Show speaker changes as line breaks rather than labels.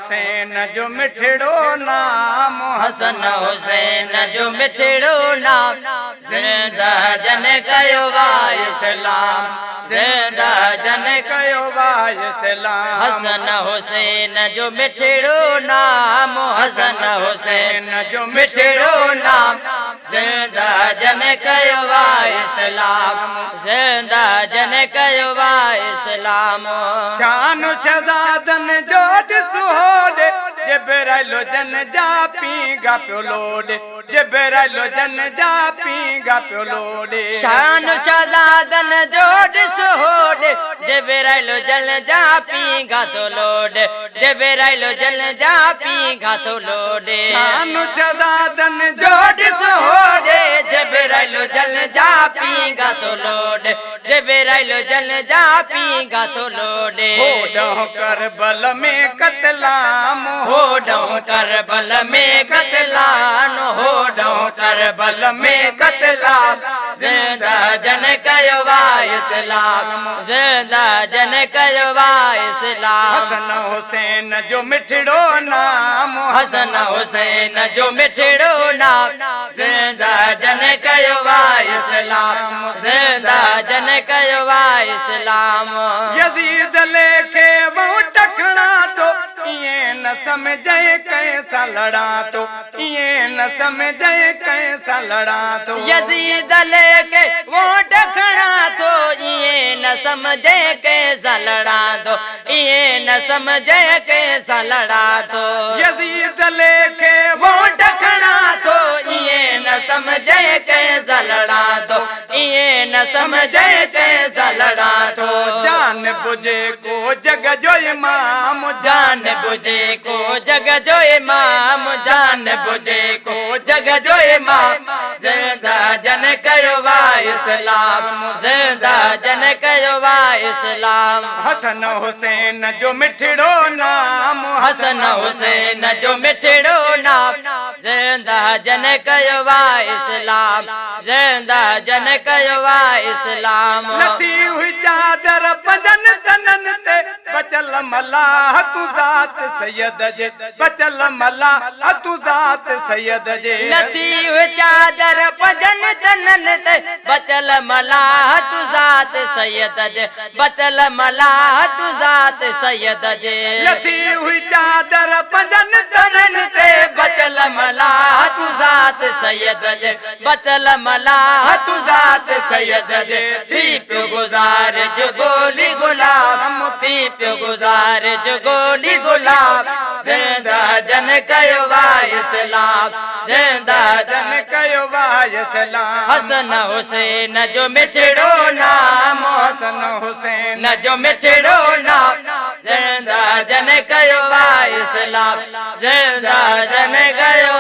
हुसैन जो मिठड़ो नाम,
हसन हुसैन जो मिठड़ो नाम, ज़िंदा जन कयो वा इस्लाम, ज़िंदा जन
कयो वा इस्लाम।
हसन हुसैन जो मिठड़ो नाम, हसन हुसैन जो मिठड़ो नाम, ज़िंदा जन कयो वा इस्लाम, ज़िंदा जन कयो वा इस्लाम।
शान शहजादन जो ॾिसोड़े, जिब्राइलो जन जा पींगा पियो लोॾे, जिब्राइलो जन जा पींगा पियो लोॾे।
शान शहजादन जो ॾिसोड़े, जिब्राइलो जन जा पींगा तो लोॾे, जिब्राइलो जन जा पींगा तो लोॾे।
शान शहजादन जो
ॾिसोड़े, जिब्राइलो जन जा पींगा तो लोॾे, जिब्राइलो जन जा पींगा तो लोॾे।
होॾों करबल में कतलाम,
होॾों करबल में कतलान, होॾों करबल में कतलाम, ज़िंदा जन कयो वा इस्लाम, ज़िंदा जन कयो वा इस्लाम।
हसन हुसैन जो मिठड़ो नाम,
हसन हुसैन जो मिठड़ो नाम, ज़िंदा जन कयो वा इस्लाम, ज़िंदा जन कयो वा इस्लाम।
यजीद लेखे वो टखणा तो, इएं न समझे कैसा लड़ा तो, इएं न समझे कैसा लड़ा तो।
यजीद लेके वो टखणा तो, इएं न समझे कैसा लड़ा तो, इएं न समझे कैसा लड़ा तो।
यजीद लेखे वो
टखणा तो, इएं न समझे कैसा लड़ा तो, इएं न समझे कैसा लड़ा तो।
जान बुझे को जग जो इमाम,
जान बुझे को जग जो इमाम, जान बुझे को जग जो इमाम, ज़िंदा जन कयो वा इस्लाम, ज़िंदा जन कयो वा इस्लाम।
हसन हुसैन जो मिठड़ो नाम,
हसन हुसैन जो मिठड़ो नाम, ज़िंदा जन कयो वा इस्लाम, ज़िंदा जन कयो वा इस्लाम।
लथी हुई चादर बदन तनन ते, बचल मलाह तू ज़ात सैयद जे, बचल मलाह तू ज़ात सैयद जे।
लथी हुई चादर बदन तनन ते, बचल मलाह तू ज़ात सैयद जे, बचल मलाह तू ज़ात सैयद जे।
लथी हुई चादर बदन
तनन ते, बचल मलाह तू ज़ात सैयद जे, बचल मलाह तू ज़ात सैयद जे। थी पियो गुज़ार जो गोली गुलाब, थी पियो गुज़ार जो गोली गुलाब, ज़िंदा जन कयो वा इस्लाम, ज़िंदा जन
कयो वा इस्लाम।
हसन हुसैन जो मिठड़ो नाम,
हसन हुसैन
जो मिठड़ो नाम, ज़िंदा जन कयो वा इस्लाम, ज़िंदा जन कयो